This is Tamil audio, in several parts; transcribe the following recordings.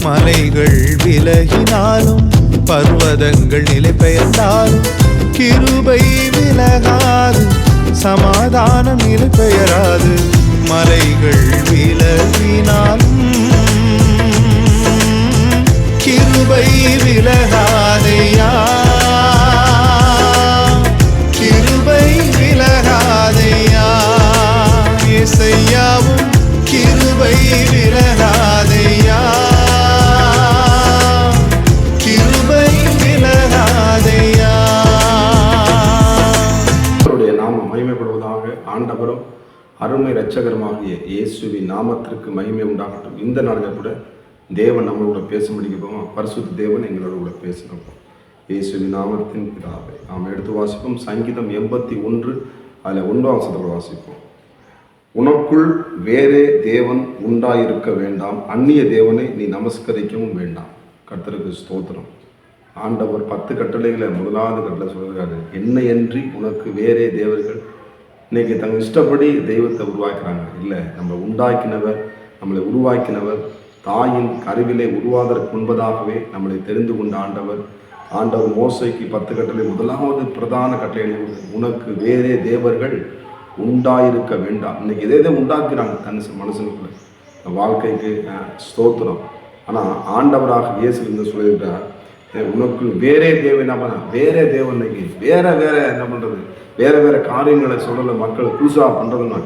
மலைகள் விலகினாலும் பர்வதங்கள் நிலை பெயர்ந்தாலும் கிருபை விலகாது, சமாதானம் நிலை பெயராது. மலைகள் விலகினாலும் கிருபை விலகாதையா, கிருபை விலகாதையா. இசையாவும் கிருபை விலகாதையா, கிருபை விலகாதையா. அவருடைய நாமம் மகிமைப்படுவதாக. ஆண்டவரும் அருமை இரட்சகருமாகிய இயேசுவின் நாமத்திற்கு மகிமை உண்டாகட்டும். இந்த நாளில் கூட தேவன் நம்மளோட பேச முடியும். பரிசுத்த தேவன் எங்களோட கூட பேசணும். இயேசுவின் நாமத்தின் பிதாவே. நாம் எடுத்து வாசிப்போம். சங்கீதம் 81 அதில் 1ஆம் வசனத்தை வாசிப்போம். உனக்குள் வேறே தேவன் உண்டாயிருக்க வேண்டாம், அந்நிய தேவனை நீ நமஸ்கரிக்கவும் வேண்டாம். கர்த்தருக்கு ஸ்தோத்திரம். ஆண்டவர் 10 கட்டளைகளை 1வது கட்டளை சொல்கிறாரு, என்னையன்றி உனக்கு வேறே தேவர்கள். இன்னைக்கு தங்கள் இஷ்டப்படி தெய்வத்தை உருவாக்குறாங்க. இல்லை, நம்ம உண்டாக்கினவர், நம்மளை உருவாக்கினவர், தாயின் கருவிலே உருவாதற்கு முன்பதாகவே நம்மளை தெரிந்து கொண்ட ஆண்டவர் மோசைக்கு 10 கட்டளை 1வது பிரதான கட்டளை, உனக்கு வேறே தேவர்கள் உண்டாயிருக்க வேண்டாம். இன்னைக்கு எதை உண்டாக்குறாங்க மனுஷனுக்குள்ள வாழ்க்கைக்கு ஸ்தோத்திரம். ஆனால் ஆண்டவராக இயேசு இருந்து சொல்லியிருக்கிறார், உனக்கு வேறே தேவன். வேறே தேவன் இன்னைக்கு வேற என்ன பண்ணுறது, வேற காரியங்களை சொல்லலை. மக்களை புதுசாக பண்ணுறதுன்னா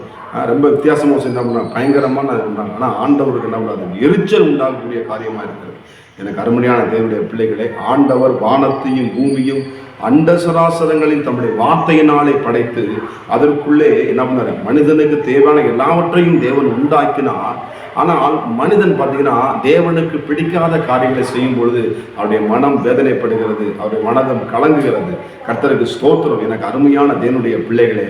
ரொம்ப வித்தியாசமாக என்ன பண்ணாங்க, பயங்கரமான இருந்தாங்க. ஆனால் ஆண்டவருக்கு என்ன பண்ணாது, எரிச்சல் உண்டாகக்கூடிய காரியமாக இருக்கிறது. எனக்கு அருமையான தேவனுடைய பிள்ளைகளே, ஆண்டவர் வானத்தையும் பூமியும் அண்ட சராசரங்களின் தம்முடைய வார்த்தையினாலே படைத்து அதற்குள்ளே என்ன பண்ணாரு, மனிதனுக்கு தேவையான எல்லாவற்றையும் தேவன் உண்டாக்கினார். ஆனால் மனிதன் பார்த்தீங்கன்னா தேவனுக்கு பிடிக்காத காரியங்களை செய்யும் பொழுது அவருடைய மனம் வேதனைப்படுகிறது, அவருடைய மனதம் கலங்குகிறது. கர்த்தருக்கு ஸ்தோத்திரம். எனக்கு அருமையான தேவனுடைய பிள்ளைகளே,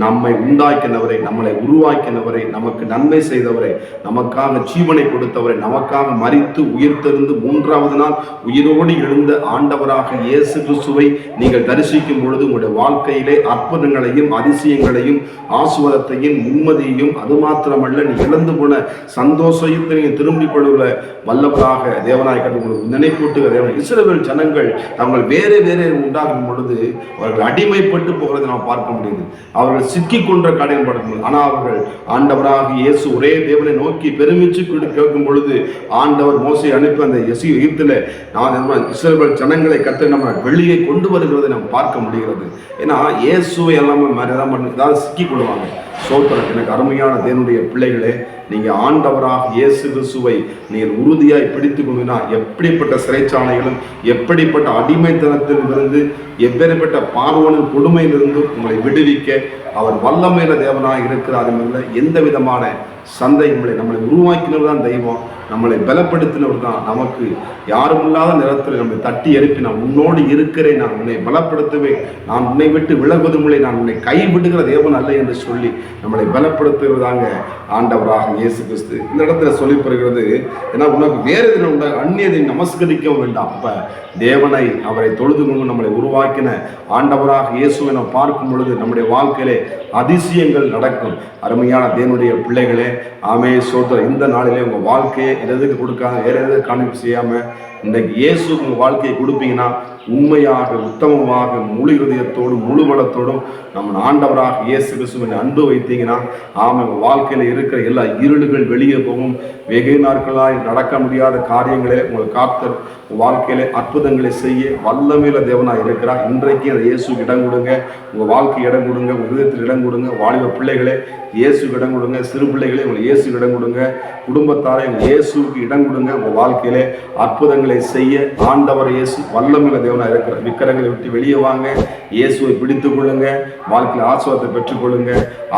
நம்மை உண்டாக்கினவரை, நம்மளை உருவாக்கினவரை, நமக்கு நன்மை செய்தவரை, நமக்காக ஜீவனை கொடுத்தவரை, நமக்காக மரித்து உயிர்த்தெழுந்து 3வது நாள் உயிரோடு எழுந்த ஆண்டவராக இயேசு கிறிஸ்துவை நீங்கள் தரிசிக்கும் பொழுது உங்களுடைய வாழ்க்கையிலே அற்புதங்களையும் அதிசயங்களையும் ஆசீர்வாதத்தையும் நிம்மதியையும், அது மாத்திரமல்ல நீ இழந்து போன சந்தோஷத்தை திரும்பிக் கொள்ளுகிற வல்லவராக தேவனாய் கண்டு நினைப்பூட்டுகிற தேவன். இஸ்ரவேல் ஜனங்கள் தாங்கள் வேறே உண்டாகும் பொழுது அவர்கள் அடிமைப்பட்டு போகிறதை நாம் பார்க்க முடியுது. அவர்கள் சிக்கிக் கொன்ற காரியம் பார்க்க முடியும். ஆனால் அவர்கள் ஆண்டவராக இயேசு ஒரே தேவனை நோக்கி பெருமிச்சு கேட்கும் பொழுது ஆண்டவர் மோசை அனுப்பி அந்த எகிப்தில் இஸ்ரவேல் ஜனங்களை கற்று நம்ம வெளியே கொண்டு வருகிறதை நாம் பார்க்க முடிகிறது. ஏன்னா இயேசுவை எல்லாமே ஏதாவது சிக்கிக் கொள்வாங்க. சோத்திரம். எனக்கு அருமையான தேவனுடைய பிள்ளைகளே, நீங்கள் ஆண்டவராக இயேசு கிறிஸ்துவை நீங்கள் உறுதியாய் பிடித்து கொண்டினா எப்படிப்பட்ட சிறைச்சாலைகளும் எப்படிப்பட்ட அடிமைத்தனத்திலிருந்து எப்பேற்பட்ட பார்வோனின் கொடுமையிலிருந்து உங்களை விடுவிக்க அவர் வல்லமையில தேவனாக இருக்கிறார். எந்த விதமான சந்தேகங்களை, நம்மளை உருவாக்கினவர் தான் தெய்வம், நம்மளை பலப்படுத்தினவர் தான். நமக்கு யாரும் இல்லாத நேரத்தில் நம்மை தட்டி எழுப்பி, நான் உன்னோடு இருக்கிறேன், நான் உன்னை பலப்படுத்துவேன், நான் உன்னை விட்டு விலகுவதுமில்லை, நான் உன்னை கைவிடுகிற தேவன் அல்ல என்று சொல்லி நம்மளை பலப்படுத்துவதாங்க ஆண்டவராக இயேசு கிறிஸ்து. இந்த இடத்துல சொல்லி பெறுகிறது, ஏன்னா உனக்கு வேறு எதுவும் உண்டா, அந்நியதை நமஸ்கரிக்கவும் வேண்டாம். அப்ப தேவனை, அவரை தொழுது கொண்டு நம்மளை உருவாக்கின ஆண்டவராக இயேசுவை நாம் பார்க்கும் பொழுது நம்முடைய வாழ்க்கையிலே அதிசயங்கள் நடக்கும். அருமையான தேவனுடைய பிள்ளைகளே, ஆமே சோதரர். இந்த நாளிலே உங்கள் வாழ்க்கையை எதுக்கு கொடுக்காம வேற எதுவும் காணிப்பு செய்யாம இன்றைக்கு இயேசு உங்கள் வாழ்க்கையை கொடுப்பீங்கன்னா உண்மையாக, உத்தமமாக, முழு இருதயத்தோடும் முழு பலத்தோடும் நம்ம ஆண்டவராக இயேசு கிறிஸ்துவின் அன்பு வைத்தீங்கன்னா உங்கள் வாழ்க்கையில் இருக்கிற எல்லா இருளுகள் வெளியே போகும். வெகு நாட்களாய் நடக்க முடியாத காரியங்களே உங்கள் காத்தர் வாழ்க்கையிலே அற்புதங்களை செய்ய வல்லமையில தேவனாக இருக்கிறார். இன்றைக்கு அந்த இயேசுக்கு இடம் கொடுங்க, உங்கள் வாழ்க்கை இடம் கொடுங்க, உங்கள் இதயத்தில் இடம் கொடுங்க. வாலிப பிள்ளைகளே இயேசுக்கு இடம் கொடுங்க, சிறு பிள்ளைகளே உங்களை இயேசுக்கு இடம் கொடுங்க, குடும்பத்தாரை இயேசுக்கு இடம் கொடுங்க. உங்கள் வாழ்க்கையிலே அற்புதங்களை செய்ய ஆண்டவர் இயேசு வல்லமையில தேவனாக இருக்கிறார். விக்கிரங்களை விட்டு வெளியே வாங்க, இயேசுவை பிடித்துக் கொள்ளுங்க, வாழ்க்கையில் ஆசீர்வாதத்தை பெற்றுக்கொள்ளுங்க.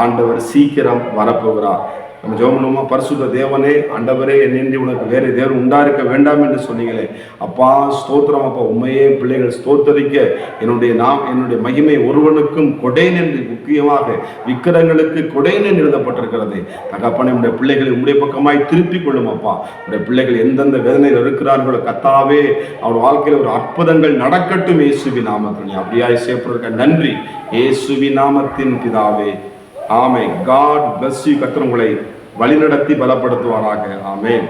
ஆண்டவர் சீக்கிரம் வரப்போகிறார். நம்ம ஜெபம்மா, பரிசுத்த தேவனே, ஆண்டவரே, என்னென்று உனக்கு வேறு தேவன் உண்டாயிருக்க வேண்டாம் என்று சொன்னீங்களே அப்பா, ஸ்தோத்திரம். அப்பா, உண்மையே பிள்ளைகள் ஸ்தோத்தரிக்க என்னுடைய மகிமை ஒருவனுக்கும் கொடேன் என்று, முக்கியமாக விக்கிரங்களுக்கு கொடேன் என்று எழுதப்பட்டிருக்கிறது. தகப்பனே, உடைய பிள்ளைகளை உடைய பக்கமாய் திருப்பிக் கொள்ளும். அப்பா, உடைய பிள்ளைகள் எந்தெந்த வேதனையில் இருக்கிறார்களோ கர்த்தாவே, அவர் வாழ்க்கையில் ஒரு அற்புதங்கள் நடக்கட்டும் இயேசுவின் நாமத்தில். அப்படியாய் செய்யப்படுறதுக்கு நன்றி இயேசுவின் நாமத்தின் பிதாவே, ஆமென். God bless you. கர்த்தர் உங்களை வழிநடத்தி பலப்படுத்துவாராக. ஆமென்.